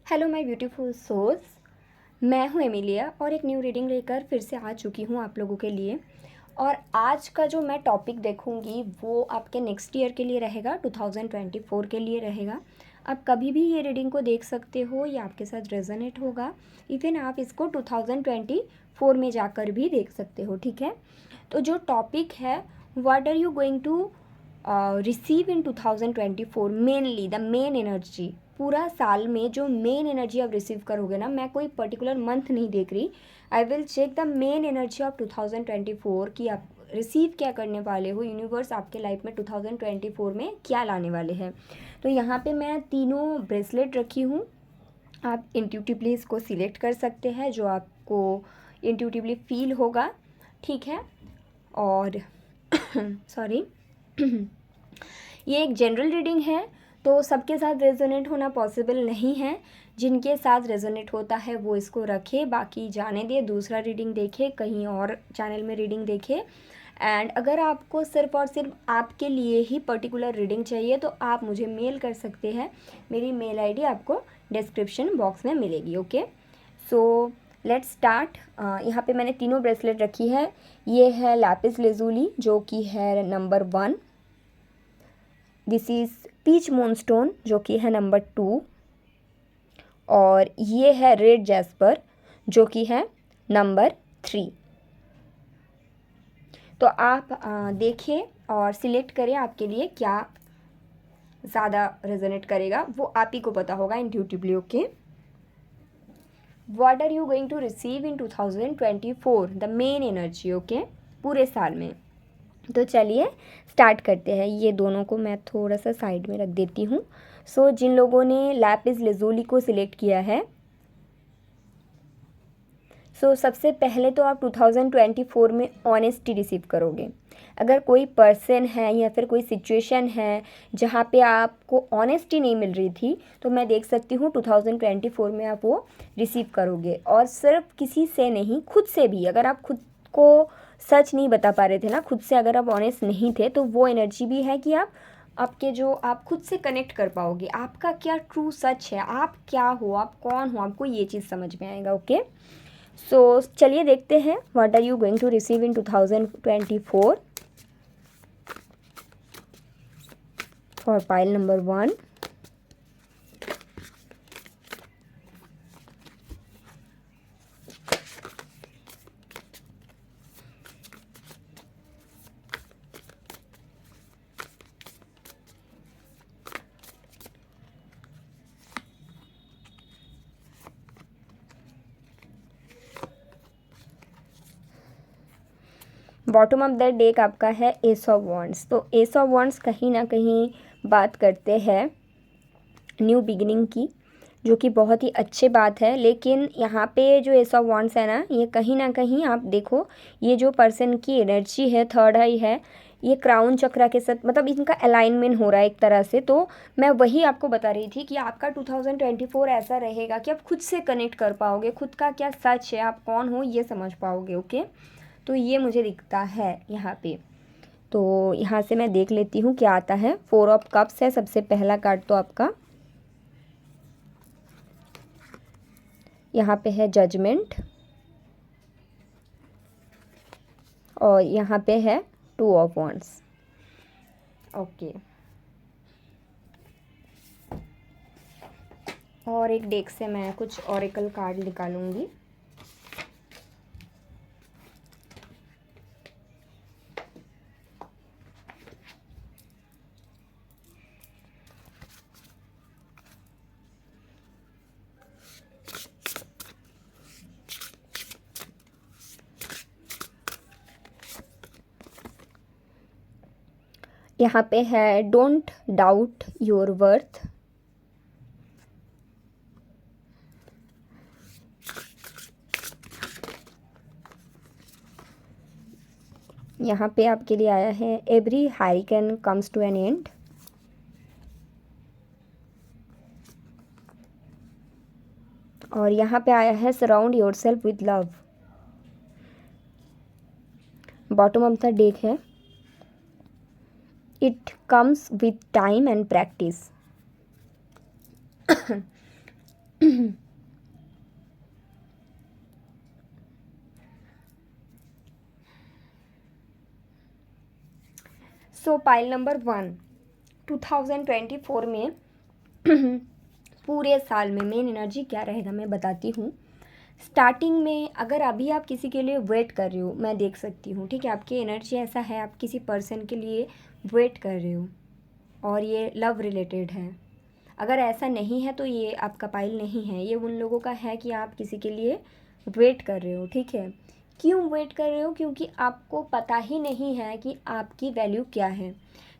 Hello my beautiful souls. मैं हूँ Emilia और एक न्यू रीडिंग लेकर फिर से आ चुकी हूँ आप लोगों के लिए। और आज का जो मैं टॉपिक देखूँगी वो आपके नेक्स्ट ईयर के लिए रहेगा, 2024 के लिए रहेगा। आप कभी भी ये रीडिंग को देख सकते हो, ये आपके साथ रेजोनेट होगा। इवन आप इसको 2024 में जाकर भी देख सकते हो, ठीक है। तो जो टॉपिक है, what are you going to receive in 2024, mainly the main energy. पूरा साल में जो मेन एनर्जी आप रिसीव करोगे ना, मैं कोई पर्टिकुलर मंथ नहीं देख रही, I will check the main energy of 2024 कि आप रिसीव क्या करने वाले हो, यूनिवर्स आपके लाइफ में 2024 में क्या लाने वाले हैं। तो यहाँ पे मैं तीनों ब्रेसलेट रखी हूँ, आप इंट्यूटिवली इसको सिलेक्ट कर सकते हैं जो आपको इंट्यूटिवली फील होगा, ठीक है। और सॉरी ये एक जनरल रीडिंग है, तो सबके साथ रेजोनेट होना पॉसिबल नहीं है। जिनके साथ रेजोनेट होता है वो इसको रखे, बाकी जाने दे, दूसरा रीडिंग देखे, कहीं और चैनल में रीडिंग देखे। एंड अगर आपको सिर्फ और सिर्फ आपके लिए ही पर्टिकुलर रीडिंग चाहिए तो आप मुझे मेल कर सकते हैं। मेरी मेल आईडी आपको डिस्क्रिप्शन बॉक्स में मिलेगी, ओके। So let's start. यहाँ पे मैंने तीनों ब्रेसलेट रखी है। ये है लैपिस लेज़ूली जो कि है number 1। This is peach moonstone जो कि है नंबर 2। और ये है रेड जैस्पर जो कि है नंबर 3। तो आप देखिए और सिलेक्ट करें आपके लिए क्या ज़्यादा रेजोनेट करेगा, वो आप ही को पता होगा intuitively, okay. What are you going to receive in 2024, the main energy, okay, पूरे साल में। तो चलिए स्टार्ट करते हैं। ये दोनों को मैं थोड़ा सा साइड में रख देती हूँ। सो जिन लोगों ने लैपिस लेज़ूली को सिलेक्ट किया है, सबसे पहले तो आप 2024 में ऑनेस्टी रिसीव करोगे। अगर कोई पर्सन है या फिर कोई सिचुएशन है जहाँ पे आपको ऑनेस्टी नहीं मिल रही थी, तो मैं देख सकती हूँ 2024 में आप वो रिसीव करोगे। और सिर्फ किसी से नहीं, खुद से भी। अगर आप खुद को सच नहीं बता पा रहे थे ना, खुद से अगर आप ऑनेस्ट नहीं थे, तो वो एनर्जी भी है कि आप खुद से कनेक्ट कर पाओगे। आपका क्या ट्रू सच है, आप क्या हो, आप कौन हो, आपको ये चीज़ समझ में आएगा, ओके। चलिए देखते हैं what are you going to receive in 2024 for pile number 1। Bottom of the deck आपका है एस ऑफ वॉन्ड्स। तो एस ऑफ वॉन्ड्स कहीं ना कहीं बात करते हैं न्यू बिगिनिंग की, जो कि बहुत ही अच्छी बात है। लेकिन यहाँ पे जो एस ऑफ वॉन्ड्स है ना, ये कहीं ना कहीं आप देखो, ये जो पर्सन की एनर्जी है, थर्ड आई है, ये क्राउन चक्रा के साथ, मतलब इनका अलाइनमेंट हो रहा है एक तरह से। तो मैं वही आपको बता रही थी कि आपका 2024 ऐसा रहेगा कि आप खुद से कनेक्ट कर पाओगे, खुद का क्या सच है, आप कौन हो, ये समझ पाओगे, ओके। तो ये मुझे दिखता है यहाँ पे। तो यहाँ से मैं देख लेती हूँ क्या आता है। 4 ऑफ कप्स है सबसे पहला कार्ड तो आपका। यहाँ पे है जजमेंट और यहाँ पे है 2 ऑफ वॉन्ड्स, ओके। और एक डेक से मैं कुछ ऑरेकल कार्ड निकालूंगी। यहाँ पे है डोंट डाउट योर वर्थ। यहाँ पे आपके लिए आया है every hurricane comes to an end. और यहाँ पे आया है surround yourself with love. Bottom of the deck है it comes with time and practice. So pile number 1, 2024 में पूरे साल में मेन एनर्जी क्या रहेगा मैं बताती हूँ। स्टार्टिंग में अगर अभी आप किसी के लिए वेट कर रहे हो, मैं देख सकती हूँ, ठीक है, आपकी एनर्जी ऐसा है, आप किसी पर्सन के लिए वेट कर रहे हो और ये लव रिलेटेड है। अगर ऐसा नहीं है तो ये आपका पाइल नहीं है, ये उन लोगों का है कि आप किसी के लिए वेट कर रहे हो, ठीक है। क्यों वेट कर रहे हो? क्योंकि आपको पता ही नहीं है कि आपकी वैल्यू क्या है।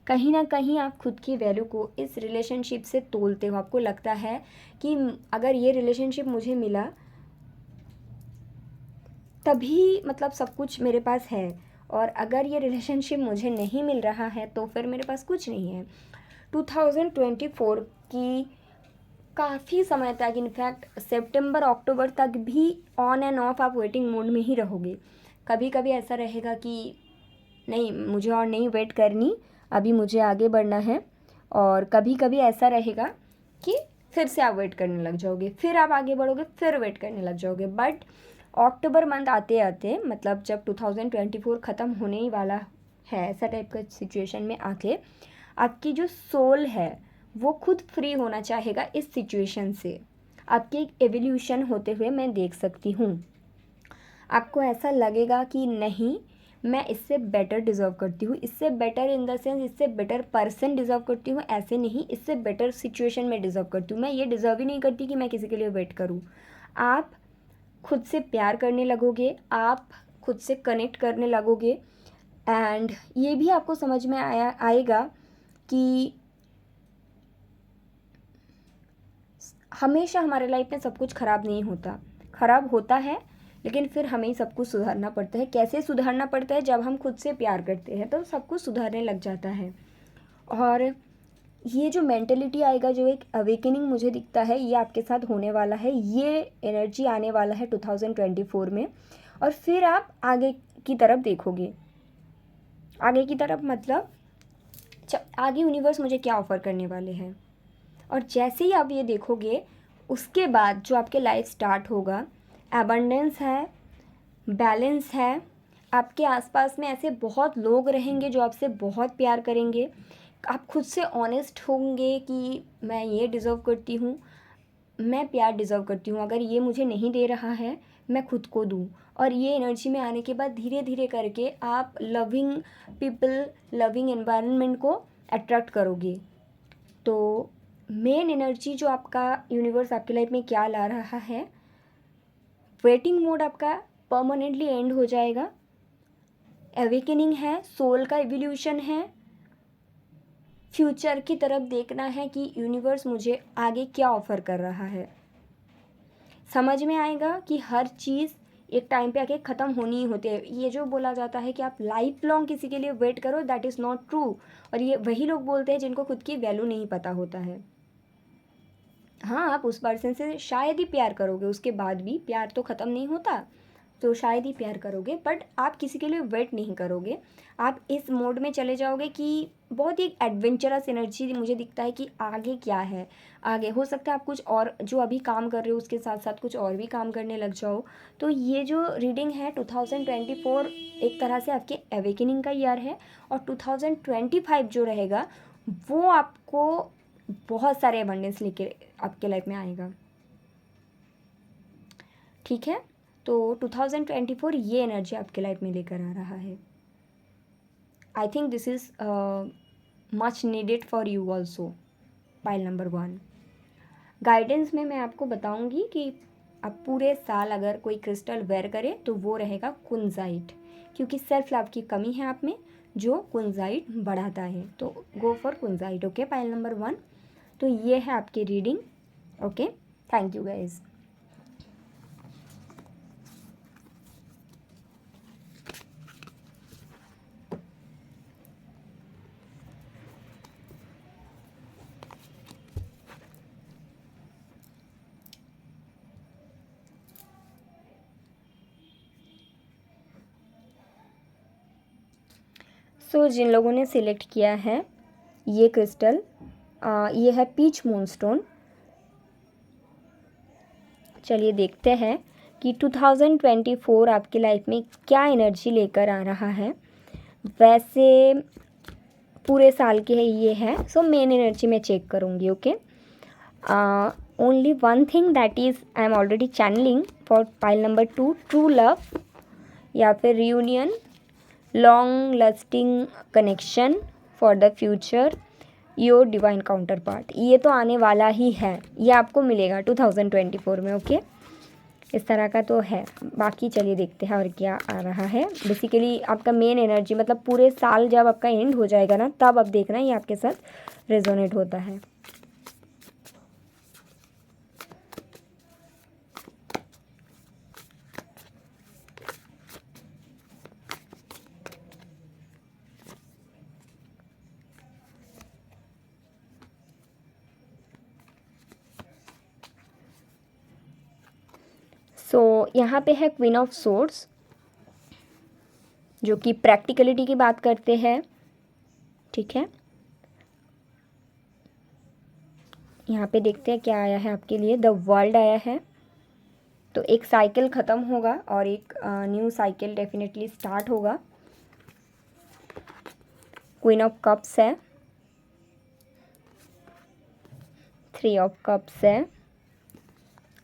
कहीं ना कहीं आप खुद की वैल्यू को इस रिलेशनशिप से तोलते हो। आपको लगता है कि अगर ये रिलेशनशिप मुझे मिला तभी मतलब सब कुछ मेरे पास है, और अगर ये रिलेशनशिप मुझे नहीं मिल रहा है तो फिर मेरे पास कुछ नहीं है। 2024 की काफ़ी समय तक, इनफैक्ट सितंबर अक्टूबर तक भी ऑन एंड ऑफ आप वेटिंग मोड में ही रहोगे। कभी कभी ऐसा रहेगा कि नहीं, मुझे और नहीं वेट करनी, अभी मुझे आगे बढ़ना है, और कभी कभी ऐसा रहेगा कि फिर से आप वेट करने लग जाओगे, फिर आप आगे बढ़ोगे, फिर वेट करने लग जाओगे। बट अक्टूबर मंथ आते आते, मतलब जब 2024 ख़त्म होने ही वाला है, ऐसा टाइप का सिचुएशन में आके आपकी जो सोल है वो खुद फ्री होना चाहेगा इस सिचुएशन से। आपकी एक एवोल्यूशन होते हुए मैं देख सकती हूँ। आपको ऐसा लगेगा कि नहीं, मैं इससे बेटर डिज़र्व करती हूँ, इससे बेटर इन द सेंस इससे बेटर पर्सन डिज़र्व करती हूँ, ऐसे नहीं, इससे बेटर सिचुएशन में डिज़र्व करती हूँ। मैं ये डिज़र्व ही नहीं करती कि मैं किसी के लिए वेट करूँ। आप खुद से प्यार करने लगोगे, आप खुद से कनेक्ट करने लगोगे, एंड ये भी आपको समझ में आएगा कि हमेशा हमारे लाइफ में सब कुछ ख़राब नहीं होता, ख़राब होता है, लेकिन फिर हमें ही सब कुछ सुधारना पड़ता है। कैसे सुधारना पड़ता है? जब हम खुद से प्यार करते हैं तो सब कुछ सुधारने लग जाता है। और ये जो मेंटलिटी आएगा, जो एक अवेकनिंग मुझे दिखता है, ये आपके साथ होने वाला है, ये एनर्जी आने वाला है 2024 में। और फिर आप आगे की तरफ देखोगे। आगे की तरफ मतलब आगे यूनिवर्स मुझे क्या ऑफ़र करने वाले हैं, और जैसे ही आप ये देखोगे उसके बाद जो आपके लाइफ स्टार्ट होगा, एबंडेंस है, बैलेंस है, आपके आसपास में ऐसे बहुत लोग रहेंगे जो आपसे बहुत प्यार करेंगे। आप खुद से ऑनेस्ट होंगे कि मैं ये डिज़र्व करती हूँ, मैं प्यार डिज़र्व करती हूँ, अगर ये मुझे नहीं दे रहा है मैं खुद को दूँ। और ये एनर्जी में आने के बाद धीरे धीरे करके आप लविंग पीपल, लविंग एनवायरनमेंट को अट्रैक्ट करोगे। तो मेन एनर्जी जो आपका यूनिवर्स आपकी लाइफ में क्या ला रहा है, वेटिंग मोड आपका परमानेंटली एंड हो जाएगा, एवेकनिंग है, सोल का एवोल्यूशन है, फ्यूचर की तरफ देखना है कि यूनिवर्स मुझे आगे क्या ऑफ़र कर रहा है। समझ में आएगा कि हर चीज़ एक टाइम पे आके ख़त्म होनी ही होती है। ये जो बोला जाता है कि आप लाइफ लॉन्ग किसी के लिए वेट करो, दैट इज़ नॉट ट्रू। और ये वही लोग बोलते हैं जिनको खुद की वैल्यू नहीं पता होता है। हाँ, आप उस पर्सन से शायद ही प्यार करोगे, उसके बाद भी प्यार तो ख़त्म नहीं होता, तो शायद ही प्यार करोगे, बट आप किसी के लिए वेट नहीं करोगे। आप इस मोड में चले जाओगे कि बहुत ही एडवेंचरस एनर्जी मुझे दिखता है कि आगे क्या है। आगे हो सकता है आप कुछ और जो अभी काम कर रहे हो उसके साथ साथ कुछ और भी काम करने लग जाओ। तो ये जो रीडिंग है 2024 एक तरह से आपके अवेकनिंग का ईयर है, और 2025 जो रहेगा वो आपको बहुत सारे अबंडेंस लेके आपके लाइफ में आएगा, ठीक है। तो 2024 ये एनर्जी आपके लाइफ में लेकर आ रहा है। I think this is much needed for you also. Pile number 1 guidance में मैं आपको बताऊंगी कि आप पूरे साल अगर कोई क्रिस्टल वेयर करे तो वो रहेगा कुंजाइट, क्योंकि सेल्फ लव की कमी है आप में जो कुंजाइट बढ़ाता है। तो go for kunzite, okay. Pile number 1, तो ये है आपकी reading, okay. Thank you guys. So जिन लोगों ने सिलेक्ट किया है ये क्रिस्टल, ये है पीच मूनस्टोन। चलिए देखते हैं कि 2024 आपकी लाइफ में क्या एनर्जी लेकर आ रहा है। वैसे पूरे साल के ये है, सो मेन एनर्जी मैं चेक करूँगी। Okay, only one thing that is I am already channeling for pile number 2, true love या फिर reunion, long lasting connection for the future, your divine counterpart. ये तो आने वाला ही है, ये आपको मिलेगा 2024 में। ओके, इस तरह का तो है। बाकी चलिए देखते हैं और क्या आ रहा है। बेसिकली आपका मेन एनर्जी मतलब पूरे साल जब आपका एंड हो जाएगा ना, तब आप देखना ये आपके साथ रेजोनेट होता है। सो यहाँ पे है क्वीन ऑफ सोर्ड्स, जो कि प्रैक्टिकलिटी की बात करते हैं। ठीक है, यहाँ पे देखते हैं क्या आया है आपके लिए। द वर्ल्ड आया है, तो एक साइकिल ख़त्म होगा और एक न्यू साइकिल डेफिनेटली स्टार्ट होगा। क्वीन ऑफ कप्स है, 3 ऑफ कप्स है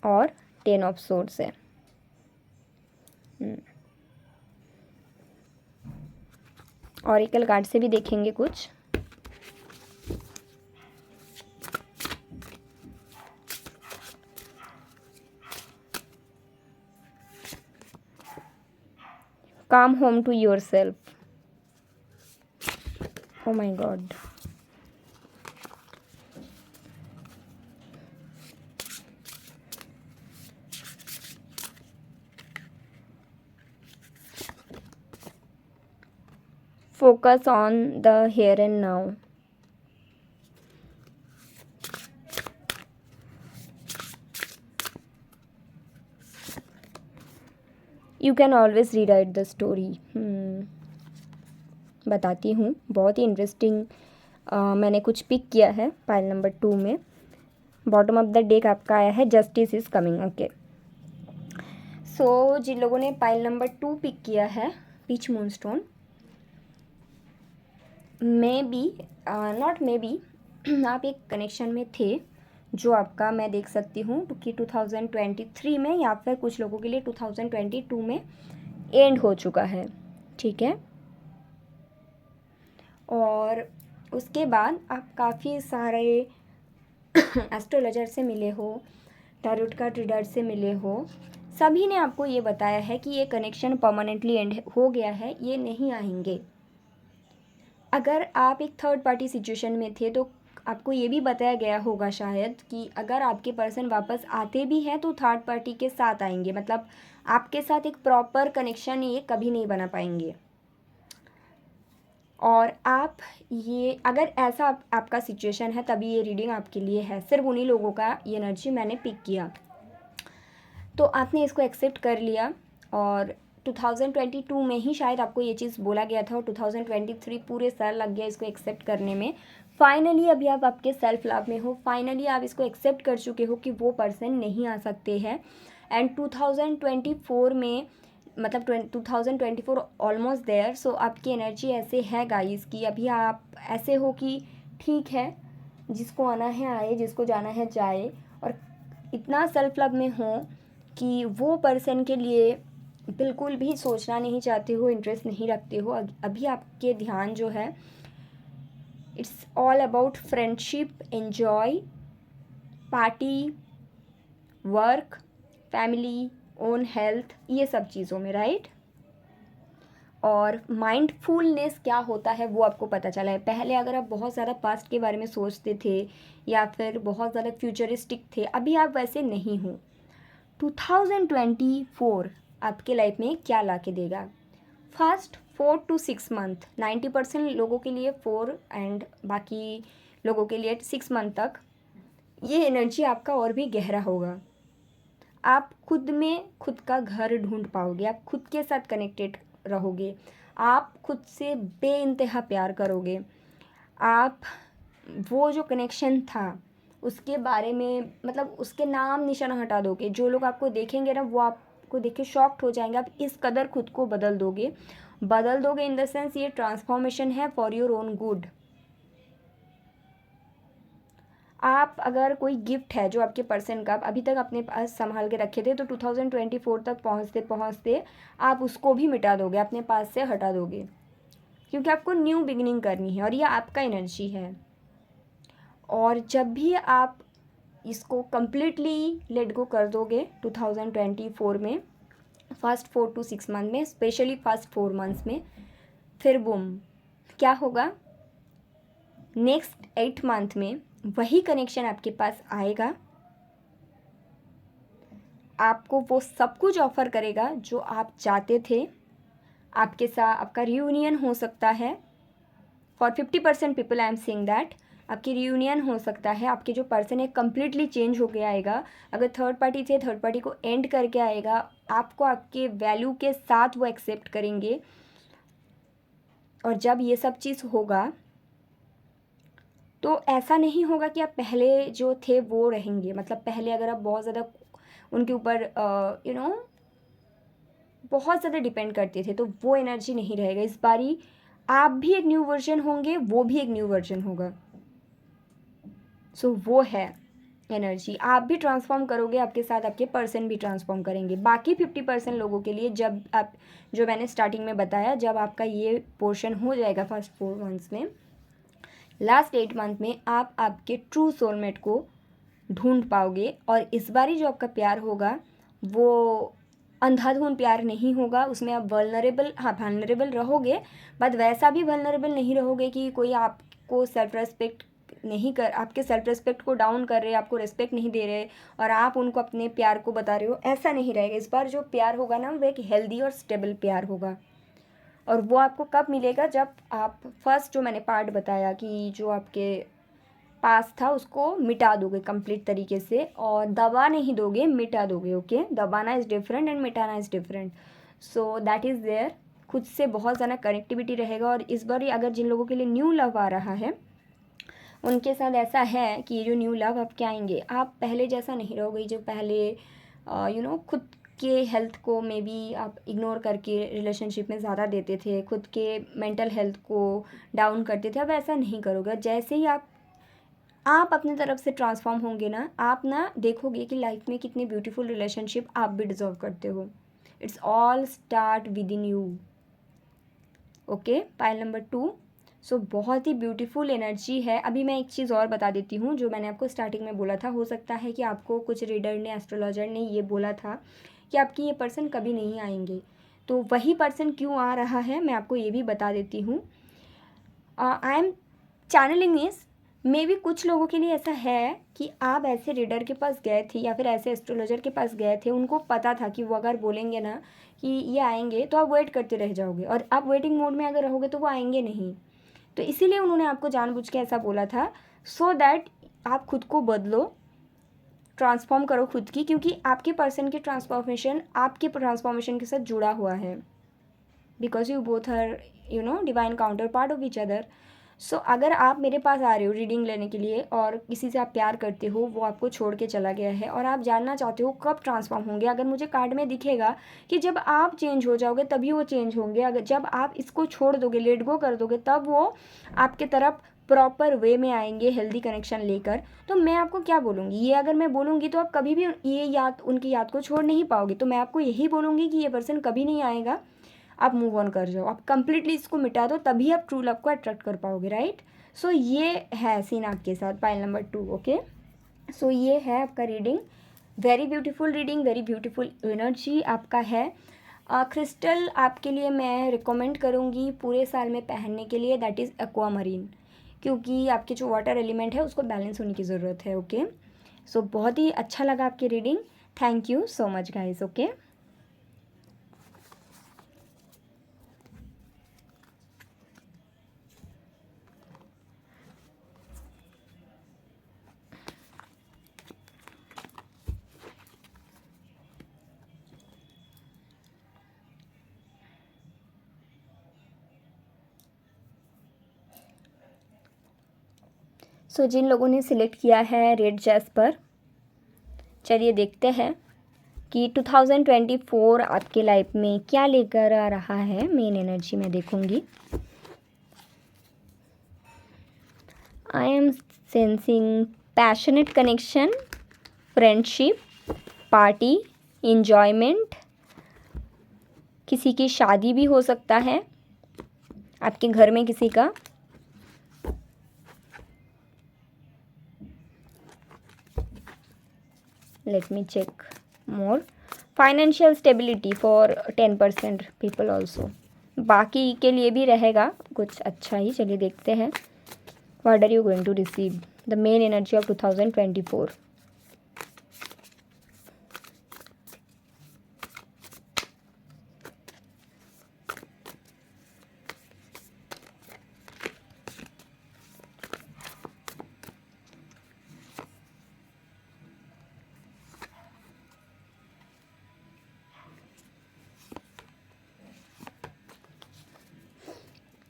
और 10 ऑफ सोर्ड्स है। ऑरिकल कार्ड से भी देखेंगे कुछ। Come home to yourself. Oh my God. Focus on the here and now. You can always rewrite the story. बताती हूँ, बहुत ही इंटरेस्टिंग मैंने कुछ पिक किया है पाइल नंबर 2 में। बॉटम ऑफ द डेक आपका आया है justice is coming. Okay, so जिन लोगों ने पाइल नंबर 2 पिक किया है, peach moonstone, maybe not maybe आप एक कनेक्शन में थे जो आपका मैं देख सकती हूँ कि 2023 में या फिर कुछ लोगों के लिए 2022 में एंड हो चुका है। ठीक है, और उसके बाद आप काफ़ी सारे एस्ट्रोलॉजर से मिले हो, टैरोट कार्ड रीडर से मिले हो, सभी ने आपको ये बताया है कि ये कनेक्शन परमानेंटली एंड हो गया है, ये नहीं आएंगे। अगर आप एक थर्ड पार्टी सिचुएशन में थे तो आपको ये भी बताया गया होगा शायद कि अगर आपके पर्सन वापस आते भी हैं तो थर्ड पार्टी के साथ आएंगे, मतलब आपके साथ एक प्रॉपर कनेक्शन ये कभी नहीं बना पाएंगे। और आप ये अगर ऐसा आपका सिचुएशन है तभी ये रीडिंग आपके लिए है। सिर्फ उन्हीं लोगों का ये एनर्जी मैंने पिक किया, तो आपने इसको एक्सेप्ट कर लिया। और 2022 में ही शायद आपको ये चीज़ बोला गया था और 2023 पूरे साल लग गया इसको एक्सेप्ट करने में। फाइनली अभी आप आपके सेल्फ लव में हो, फाइनली आप इसको एक्सेप्ट कर चुके हो कि वो पर्सन नहीं आ सकते हैं। एंड 2024 में मतलब 2024 ऑलमोस्ट देयर। सो आपकी एनर्जी ऐसे है गाइस कि अभी आप ऐसे हो कि ठीक है, जिसको आना है आए, जिसको जाना है जाए, और इतना सेल्फ लव में हो कि वो पर्सन के लिए बिल्कुल भी सोचना नहीं चाहते हो, इंटरेस्ट नहीं रखते हो। अभी आपके ध्यान जो है it's all about friendship, enjoy, party, work, family, own health, ये सब चीज़ों में, राइट। और माइंडफुलनेस क्या होता है वो आपको पता चला है। पहले अगर आप बहुत ज़्यादा पास्ट के बारे में सोचते थे या फिर बहुत ज़्यादा फ्यूचरिस्टिक थे, अभी आप वैसे नहीं हो। 2024 आपके लाइफ में क्या ला के देगा? फर्स्ट 4 to 6 मंथ, 90% लोगों के लिए 4 एंड बाकी लोगों के लिए 6 मंथ तक ये एनर्जी आपका और भी गहरा होगा। आप खुद में खुद का घर ढूंढ पाओगे, आप खुद के साथ कनेक्टेड रहोगे, आप खुद से बेइंतहा प्यार करोगे। आप वो जो कनेक्शन था उसके बारे में, मतलब उसके नाम निशाना हटा दोगे। जो लोग आपको देखेंगे ना वो आपको देख के शॉक्ड हो जाएंगे। आप इस कदर खुद को बदल दोगे इन द सेंस ये ट्रांसफॉर्मेशन है फॉर योर ओन गुड। आप अगर कोई गिफ्ट है जो आपके पर्सन का आप अभी तक अपने पास संभाल के रखे थे, तो 2024 तक पहुँचते पहुँचते आप उसको भी मिटा दोगे, अपने पास से हटा दोगे, क्योंकि आपको न्यू बिगिनिंग करनी है और ये आपका एनर्जी है। और जब भी आप इसको कम्प्लीटली लेट गो कर दोगे 2024 में, फर्स्ट 4 to 6 मंथ में, स्पेशली फर्स्ट 4 मंथ्स में, फिर बूम क्या होगा, नेक्स्ट 8 मंथ में वही कनेक्शन आपके पास आएगा, आपको वो सब कुछ ऑफर करेगा जो आप चाहते थे। आपके साथ आपका रियूनियन हो सकता है। For 50% people I am saying that आपकी रियूनियन हो सकता है। आपके जो पर्सन है कम्प्लीटली चेंज हो गया आएगा। अगर थर्ड पार्टी थे, थर्ड पार्टी को एंड करके आएगा। आपको आपके वैल्यू के साथ वो एक्सेप्ट करेंगे। और जब ये सब चीज़ होगा तो ऐसा नहीं होगा कि आप पहले जो थे वो रहेंगे। मतलब पहले अगर आप बहुत ज़्यादा उनके ऊपर बहुत ज़्यादा डिपेंड करते थे तो वो एनर्जी नहीं रहेगा। इस बारी आप भी एक न्यू वर्जन होंगे, वो भी एक न्यू वर्जन होगा। सो वो है एनर्जी। आप भी ट्रांसफॉर्म करोगे, आपके साथ आपके पर्सन भी ट्रांसफॉर्म करेंगे। बाकी 50% लोगों के लिए जब आप, जो मैंने स्टार्टिंग में बताया, जब आपका ये पोर्शन हो जाएगा फर्स्ट 4 मंथ्स में, लास्ट 8 मंथ में आप आपके ट्रू सोलमेट को ढूंढ पाओगे। और इस बारी जो आपका प्यार होगा वो अंधाधुंध प्यार नहीं होगा। उसमें आप वल्नरेबल रहोगे, बट वैसा भी वल्नरेबल नहीं रहोगे कि कोई आपको सेल्फ रेस्पेक्ट नहीं कर, आपके सेल्फ रेस्पेक्ट को डाउन कर रहे, आपको रेस्पेक्ट नहीं दे रहे और आप उनको अपने प्यार को बता रहे हो, ऐसा नहीं रहेगा। इस बार जो प्यार होगा ना वो एक हेल्दी और स्टेबल प्यार होगा। और वो आपको कब मिलेगा, जब आप फर्स्ट जो मैंने पार्ट बताया कि जो आपके पास था उसको मिटा दोगे कंप्लीट तरीके से, और दबा नहीं दोगे, मिटा दोगे। ओके, दबाना इज़ डिफरेंट एंड मिटाना is different. So that is there. खुद से बहुत ज़्यादा कनेक्टिविटी रहेगा। और इस बार अगर जिन लोगों के लिए न्यू लव आ रहा है उनके साथ ऐसा है कि ये जो न्यू लव आपके आएंगे, आप पहले जैसा नहीं रहोगे। जो पहले खुद के हेल्थ को मे बी आप इग्नोर करके रिलेशनशिप में ज़्यादा देते थे, खुद के मेंटल हेल्थ को डाउन करते थे, अब ऐसा नहीं करोगे। जैसे ही आप अपनी तरफ से ट्रांसफॉर्म होंगे ना, आप ना देखोगे कि लाइफ में कितनी ब्यूटीफुल रिलेशनशिप आप भी डिजर्व करते हो। It's all start with in you. Okay, pile number 2। सो बहुत ही ब्यूटीफुल एनर्जी है। अभी मैं एक चीज़ और बता देती हूँ जो मैंने आपको स्टार्टिंग में बोला था। हो सकता है कि आपको कुछ रीडर ने, एस्ट्रोलॉजर ने ये बोला था कि आपकी ये पर्सन कभी नहीं आएंगे, तो वही पर्सन क्यों आ रहा है मैं आपको ये भी बता देती हूँ। आई एम चैनलिंग इस, मे बी कुछ लोगों के लिए ऐसा है कि आप ऐसे रीडर के पास गए थे या फिर ऐसे एस्ट्रोलॉजर के पास गए थे, उनको पता था कि वो अगर बोलेंगे ना कि ये आएंगे तो आप वेट करते रह जाओगे, और आप वेटिंग मोड में अगर रहोगे तो वो आएंगे नहीं। तो इसीलिए उन्होंने आपको जानबूझ के ऐसा बोला था, सो दैट आप खुद को बदलो, ट्रांसफॉर्म करो खुद की, क्योंकि आपके पर्सन की ट्रांसफॉर्मेशन आपके ट्रांसफॉर्मेशन के साथ जुड़ा हुआ है। Because you both are divine counterpart of each other. So अगर आप मेरे पास आ रहे हो रीडिंग लेने के लिए और किसी से आप प्यार करते हो, वो आपको छोड़ के चला गया है और आप जानना चाहते हो कब ट्रांसफॉर्म होंगे, अगर मुझे कार्ड में दिखेगा कि जब आप चेंज हो जाओगे तभी वो चेंज होंगे, अगर जब आप इसको छोड़ दोगे, लेट गो कर दोगे, तब वो आपके तरफ प्रॉपर वे में आएंगे हेल्दी कनेक्शन लेकर। तो मैं आपको क्या बोलूँगी, ये अगर मैं बोलूँगी तो आप कभी भी ये याद, उनकी याद को छोड़ नहीं पाओगे। तो मैं आपको यही बोलूँगी कि ये पर्सन कभी नहीं आएगा, आप मूव ऑन कर जाओ, आप कंप्लीटली इसको मिटा दो, तभी आप ट्रू लव को अट्रैक्ट कर पाओगे, राइट। सो ये है सीन आपके साथ, पाइल नंबर 2। ओके, सो ये है आपका reading. Very beautiful reading, very beautiful energy आपका है। क्रिस्टल आपके लिए मैं रिकमेंड करूँगी पूरे साल में पहनने के लिए, दैट इज़ एक्वामरीन, क्योंकि आपके जो वाटर एलिमेंट है उसको बैलेंस होने की ज़रूरत है। ओके, सो बहुत ही अच्छा लगा आपकी reading. Thank you so much guys. Okay, so जिन लोगों ने सिलेक्ट किया है रेड जैस्पर, चलिए देखते हैं कि 2024 आपके लाइफ में क्या लेकर आ रहा है। मेन एनर्जी मैं देखूंगी। I am sensing passionate connection, friendship, party, enjoyment, किसी की शादी भी हो सकता है आपके घर में किसी का। Let me check more. Financial stability for 10% people also, बाकी के लिए भी रहेगा कुछ अच्छा ही। चलिए देखते हैं what are you going to receive the main energy of 2024।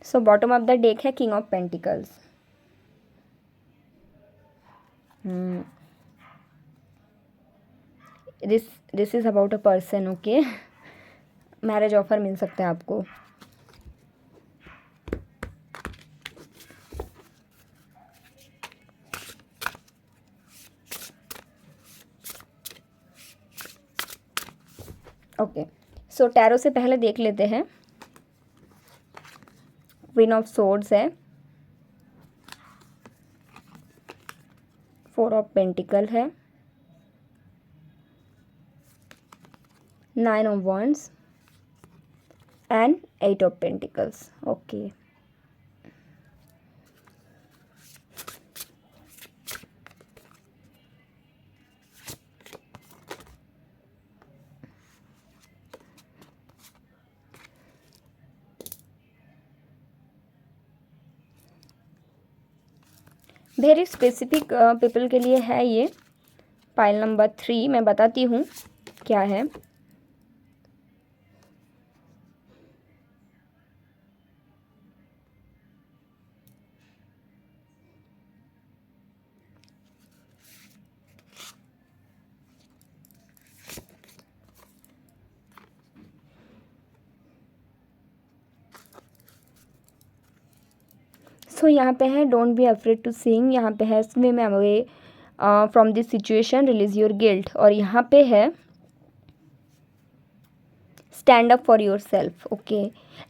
So bottom of the deck है king of pentacles. This is about a person. Okay, marriage offer मिल सकता है आपको। ओके, सो टैरो से पहले देख लेते हैं। क्वीन ऑफ सोर्ड्स है, 4 ऑफ पेंटिकल है, 9 of wands and 8 of pentacles. Okay, very specific people के लिए है ये। पाइल नंबर 3 मैं बताती हूँ क्या है। सो यहाँ पे है don't be afraid to sing, यहाँ पे है swim away from this situation, release your guilt, और यहाँ पे है stand up for yourself. Okay,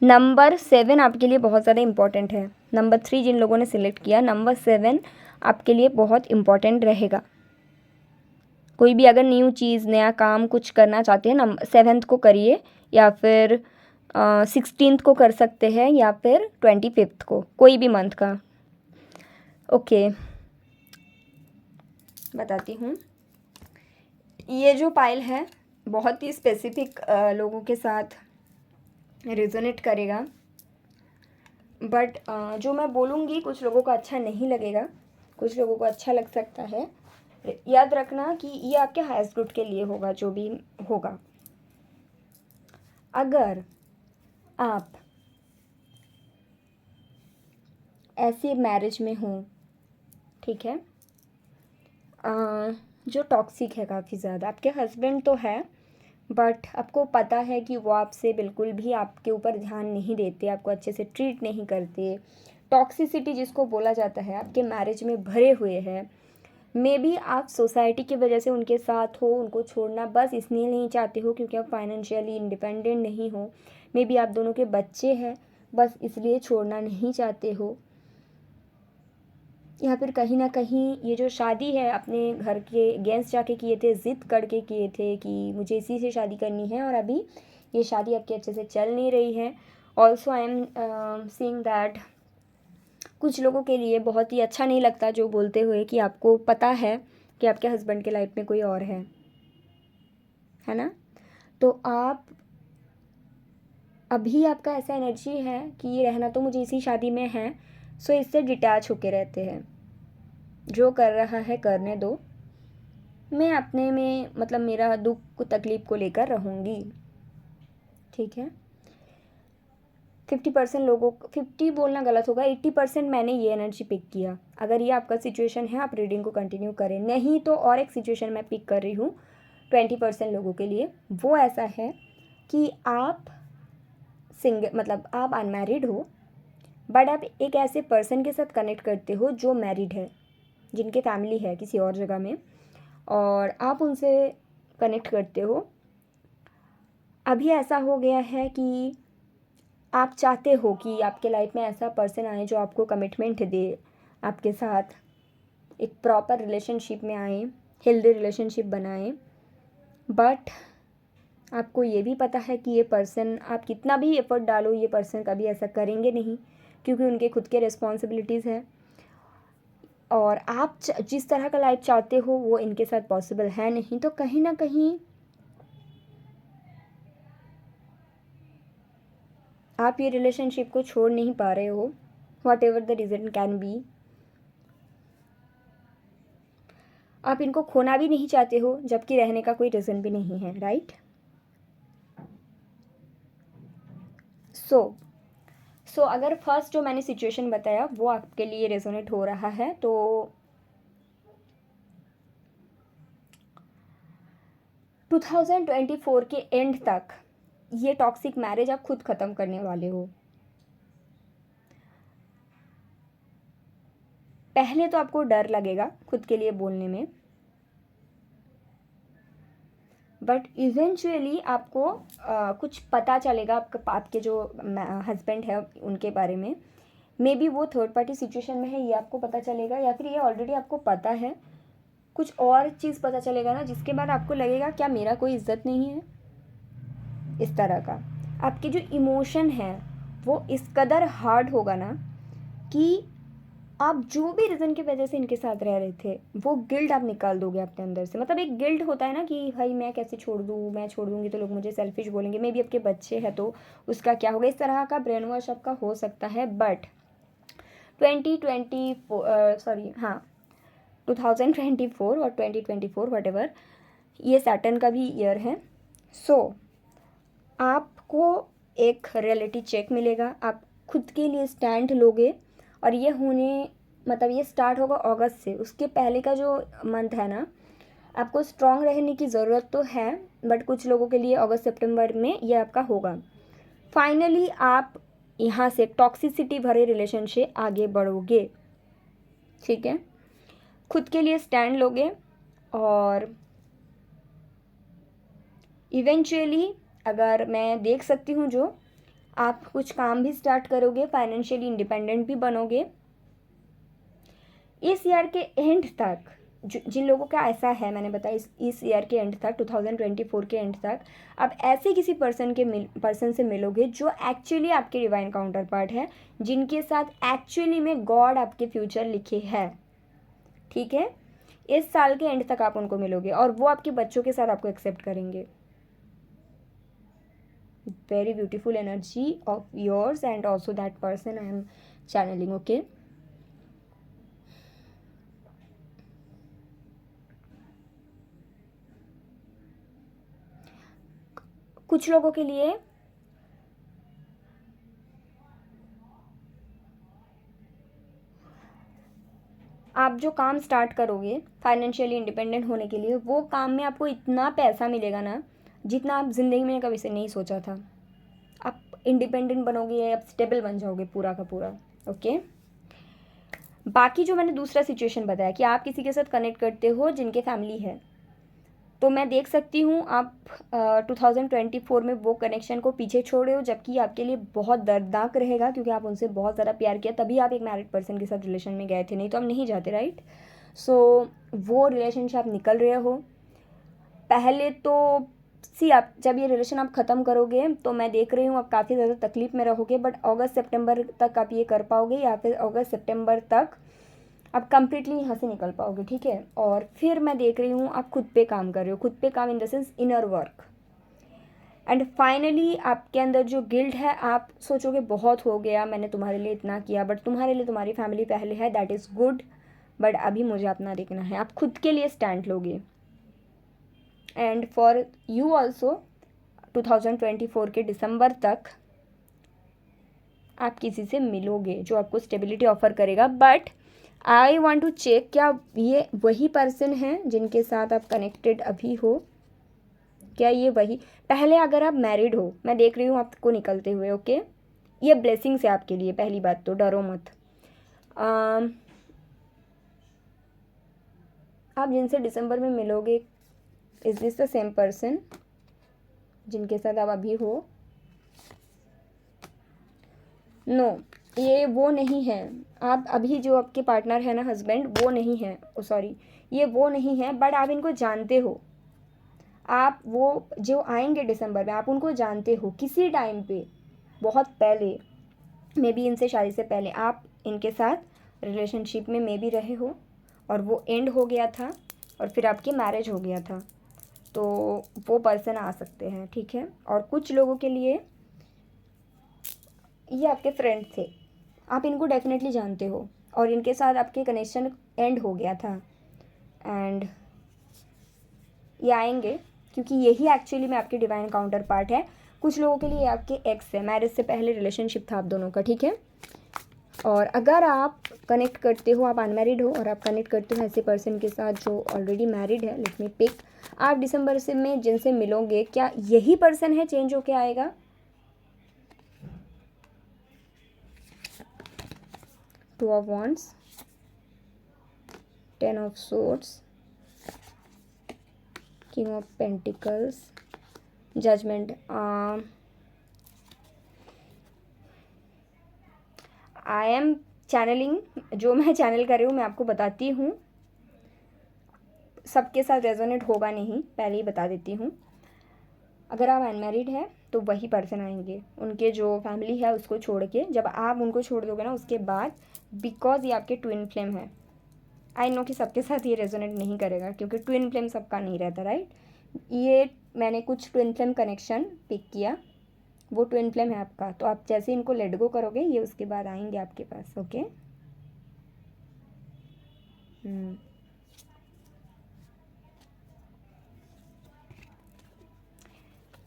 number 7 आपके लिए बहुत ज़्यादा इंपॉर्टेंट है। नंबर 3 जिन लोगों ने सिलेक्ट किया, नंबर 7 आपके लिए बहुत इंपॉर्टेंट रहेगा। कोई भी अगर न्यू चीज़, नया काम कुछ करना चाहते हैं, नंबर 7 को करिए, या फिर 16 को कर सकते हैं, या फिर 25 को, कोई भी मंथ का। ओके, बताती हूँ। ये जो पाइल है बहुत ही स्पेसिफिक लोगों के साथ रेजोनेट करेगा, बट जो मैं बोलूँगी कुछ लोगों को अच्छा नहीं लगेगा, कुछ लोगों को अच्छा लग सकता है। याद रखना कि ये आपके हाईएस्ट गुड के लिए होगा, जो भी होगा। अगर आप ऐसी मैरिज में हो, ठीक है, जो टॉक्सिक है काफ़ी ज़्यादा, आपके हस्बैंड तो है बट आपको पता है कि वो आपसे बिल्कुल भी आपके ऊपर ध्यान नहीं देते, आपको अच्छे से ट्रीट नहीं करते, टॉक्सिसिटी जिसको बोला जाता है आपके मैरिज में भरे हुए हैं। मे बी आप सोसाइटी की वजह से उनके साथ हो, उनको छोड़ना बस इसलिए नहीं चाहते हो क्योंकि आप फाइनेंशियली इंडिपेंडेंट नहीं हो। मे बी आप दोनों के बच्चे हैं, बस इसलिए छोड़ना नहीं चाहते हो। या फिर कहीं ना कहीं ये जो शादी है अपने घर के अगेंस्ट जाके किए थे, ज़िद करके किए थे कि मुझे इसी से शादी करनी है, और अभी ये शादी आपकी अच्छे से चल नहीं रही है। Also I am seeing that कुछ लोगों के लिए बहुत ही अच्छा नहीं लगता जो बोलते हुए कि आपको पता है कि आपके हस्बैंड के लाइफ में कोई और है ना। तो आप अभी आपका ऐसा एनर्जी है कि ये रहना तो मुझे इसी शादी में है, सो इससे डिटैच होके रहते हैं। जो कर रहा है करने दो, मैं अपने में मतलब मेरा दुख तकलीफ़ को लेकर रहूँगी, ठीक है। 50% लोगों, 50 बोलना गलत होगा, 80% मैंने ये एनर्जी पिक किया। अगर ये आपका सिचुएशन है आप रीडिंग को कंटिन्यू करें, नहीं तो और एक सिचुएशन मैं पिक कर रही हूँ 20% लोगों के लिए। वो ऐसा है कि आप मतलब आप अनमैरिड हो, बट आप एक ऐसे पर्सन के साथ कनेक्ट करते हो जो मैरिड है, जिनके फैमिली है किसी और जगह में, और आप उनसे कनेक्ट करते हो। अभी ऐसा हो गया है कि आप चाहते हो कि आपके लाइफ में ऐसा पर्सन आए जो आपको कमिटमेंट दे, आपके साथ एक प्रॉपर रिलेशनशिप में आए, हेल्दी रिलेशनशिप बनाए। बट आपको ये भी पता है कि ये पर्सन, आप कितना भी एफर्ट डालो, ये पर्सन कभी ऐसा करेंगे नहीं, क्योंकि उनके खुद के रिस्पॉन्सिबिलिटीज़ हैं, और आप जिस तरह का लाइफ चाहते हो वो इनके साथ पॉसिबल है नहीं। तो कहीं ना कहीं आप ये रिलेशनशिप को छोड़ नहीं पा रहे हो, what ever the reason can be. आप इनको खोना भी नहीं चाहते हो, जबकि रहने का कोई रीज़न भी नहीं है, राइट। सो अगर फर्स्ट जो मैंने सिचुएशन बताया वो आपके लिए रेजोनेट हो रहा है, तो 2024 के एंड तक ये टॉक्सिक मैरिज आप खुद ख़त्म करने वाले हो। पहले तो आपको डर लगेगा खुद के लिए बोलने में, बट इवेंचुअली आपको कुछ पता चलेगा आपके जो हस्बैंड है उनके बारे में। मे बी वो थर्ड पार्टी सिचुएशन में है, ये आपको पता चलेगा, या फिर ये ऑलरेडी आपको पता है। कुछ और चीज़ पता चलेगा ना, जिसके बाद आपको लगेगा क्या मेरा कोई इज्जत नहीं है, इस तरह का। आपके जो इमोशन है वो इस कदर हार्ड होगा ना कि आप जो भी रीज़न की वजह से इनके साथ रह रहे थे वो गिल्ट आप निकाल दोगे अपने अंदर से। मतलब एक गिल्ट होता है ना कि भाई मैं कैसे छोड़ दूँ, मैं छोड़ दूँगी तो लोग मुझे सेल्फिश बोलेंगे, मे बी आपके बच्चे हैं तो उसका क्या होगा, इस तरह का ब्रेन वॉश आपका हो सकता है। बट 2024 और 2024 वटेवर, ये सैटर्न का भी ईयर है। सो आपको एक रियलिटी चेक मिलेगा, आप खुद के लिए स्टैंड लोगे, और ये होने मतलब ये स्टार्ट होगा अगस्त से। उसके पहले का जो मंथ है ना, आपको स्ट्रॉन्ग रहने की ज़रूरत तो है, बट कुछ लोगों के लिए अगस्त सितंबर में ये आपका होगा। फाइनली आप यहाँ से टॉक्सिसिटी भरे रिलेशन से आगे बढ़ोगे, ठीक है। खुद के लिए स्टैंड लोगे, और इवेंचुअली अगर मैं देख सकती हूँ जो आप कुछ काम भी स्टार्ट करोगे, फाइनेंशियली इंडिपेंडेंट भी बनोगे। इस ईयर के एंड तक जिन लोगों का ऐसा है, मैंने बताया इस ईयर के एंड तक, 2024 के एंड तक आप ऐसे किसी पर्सन से मिलोगे जो एक्चुअली आपके डिवाइन काउंटर पार्ट है, जिनके साथ एक्चुअली में गॉड आपके फ्यूचर लिखे है, ठीक है। इस साल के एंड तक आप उनको मिलोगे और वो आपके बच्चों के साथ आपको एक्सेप्ट करेंगे। Very beautiful energy of yours and also that person I am channeling, okay. कुछ लोगों के लिए आप जो काम स्टार्ट करोगे फाइनेंशियली इंडिपेंडेंट होने के लिए, वो काम में आपको इतना पैसा मिलेगा ना जितना आप ज़िंदगी में कभी से नहीं सोचा था। आप इंडिपेंडेंट बनोगे, आप स्टेबल बन जाओगे पूरा का पूरा, ओके। बाकी जो मैंने दूसरा सिचुएशन बताया कि आप किसी के साथ कनेक्ट करते हो जिनके फैमिली है, तो मैं देख सकती हूँ आप 2024 में वो कनेक्शन को पीछे छोड़ रहे हो, जबकि आपके लिए बहुत दर्दनाक रहेगा, क्योंकि आप उनसे बहुत ज़्यादा प्यार किया, तभी आप एक मैरिड पर्सन के साथ रिलेशन में गए थे, नहीं तो आप नहीं जाते, राइट। सो वो रिलेशन से आप निकल रहे हो। पहले तो आप जब ये रिलेशन आप ख़त्म करोगे तो मैं देख रही हूँ आप काफ़ी ज़्यादा तकलीफ़ में रहोगे, बट अगस्त सितंबर तक आप ये कर पाओगे, या फिर अगस्त सितंबर तक आप कंप्लीटली यहाँ से निकल पाओगे, ठीक है। और फिर मैं देख रही हूँ आप खुद पे काम कर रहे हो, खुद पे काम in the sense inner work. And finally आपके अंदर जो गिल्ट है, आप सोचोगे बहुत हो गया, मैंने तुम्हारे लिए इतना किया, बट तुम्हारे लिए तुम्हारी फैमिली पहले है, दैट इज़ गुड, बट अभी मुझे अपना देखना है। आप खुद के लिए स्टैंड लोगे। एंड फॉर यू ऑल्सो 2024 के दिसंबर तक आप किसी से मिलोगे जो आपको स्टेबिलिटी ऑफर करेगा, but I want to check क्या ये वही पर्सन है जिनके साथ आप कनेक्टेड अभी हो, क्या ये वही, पहले अगर आप मैरिड हो, मैं देख रही हूँ आपको निकलते हुए, ओके, ये ब्लेसिंग्स है आपके लिए, पहली बात तो डरो मत। आप जिनसे दिसंबर में मिलोगे, is this the same person जिनके साथ आप अभी हो? नो, ये वो नहीं है। आप अभी जो आपके पार्टनर है ना, हस्बैंड, वो नहीं है, सॉरी, ये वो नहीं है, बट आप इनको जानते हो। आप वो जो आएंगे दिसंबर में, आप उनको जानते हो किसी टाइम पे, बहुत पहले, मे बी इनसे शादी से पहले आप इनके साथ रिलेशनशिप में मे बी रहे हो और वो एंड हो गया था और फिर आपकी मैरिज हो गया था, तो वो पर्सन आ सकते हैं, ठीक है। और कुछ लोगों के लिए ये आपके फ्रेंड थे, आप इनको डेफिनेटली जानते हो और इनके साथ आपके कनेक्शन एंड हो गया था, एंड ये आएंगे क्योंकि यही एक्चुअली में आपके डिवाइन काउंटर पार्ट है। कुछ लोगों के लिए आपके एक्स है, मैरिज से पहले रिलेशनशिप था आप दोनों का, ठीक है। और अगर आप कनेक्ट करते हो, आप अनमैरिड हो और आप कनेक्ट करते हो ऐसे पर्सन के साथ जो ऑलरेडी मैरिड है, लेट मी पिक, आप दिसंबर से में जिनसे मिलोगे, क्या यही पर्सन है चेंज होके आएगा? Two of wands, ten of swords, king of pentacles, judgment. I am channeling, जो मैं चैनल कर रही हूँ मैं आपको बताती हूँ, सबके साथ रेजोनेट होगा नहीं, पहले ही बता देती हूँ। अगर आप अनमैरिड है तो वही पर्सन आएंगे, उनके जो फैमिली है उसको छोड़ के, जब आप उनको छोड़ दोगे ना उसके बाद, बिकॉज ये आपके ट्विन फ्लेम है। आई नो कि सबके साथ ये रेजोनेट नहीं करेगा क्योंकि ट्विन फ्लेम सबका नहीं रहता, राइट। ये मैंने कुछ ट्विन फ्लेम कनेक्शन पिक किया, वो ट्विन फ्लेम है आपका, तो आप जैसे इनको लेट गो करोगे ये उसके बाद आएंगे आपके पास, ओके।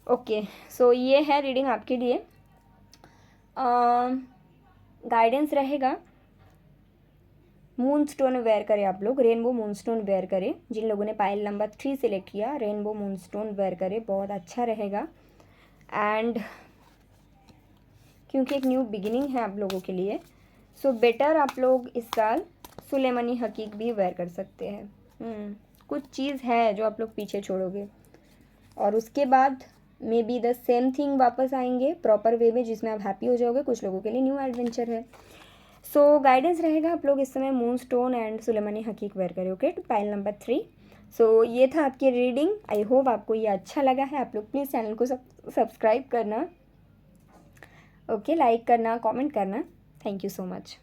ओके, सो ये है रीडिंग आपके लिए। गाइडेंस रहेगा, मून स्टोन वेयर करें आप लोग, रेनबो मून स्टोन वेयर करें। जिन लोगों ने पायल नंबर 3 सिलेक्ट किया, रेनबो मून स्टोन वेयर करें, बहुत अच्छा रहेगा। एंड क्योंकि एक न्यू बिगिनिंग है आप लोगों के लिए, सो बेटर आप लोग इस साल सुलेमानी हकीक भी वेयर कर सकते हैं। कुछ चीज़ है जो आप लोग पीछे छोड़ोगे और उसके बाद may be the same thing वापस आएंगे प्रॉपर वे में, जिसमें आप हैप्पी हो जाओगे। कुछ लोगों के लिए न्यू एडवेंचर है। सो गाइडेंस रहेगा, आप लोग इस समय मून स्टोन एंड सुलेमानी हकीक वेयर करें, ओके, पायल नंबर 3। सो ये था आपकी रीडिंग। आई होप आपको ये अच्छा लगा है। आप लोग प्लीज़ चैनल को सब्सक्राइब करना, ओके, लाइक करना, कमेंट करना। Thank you so much.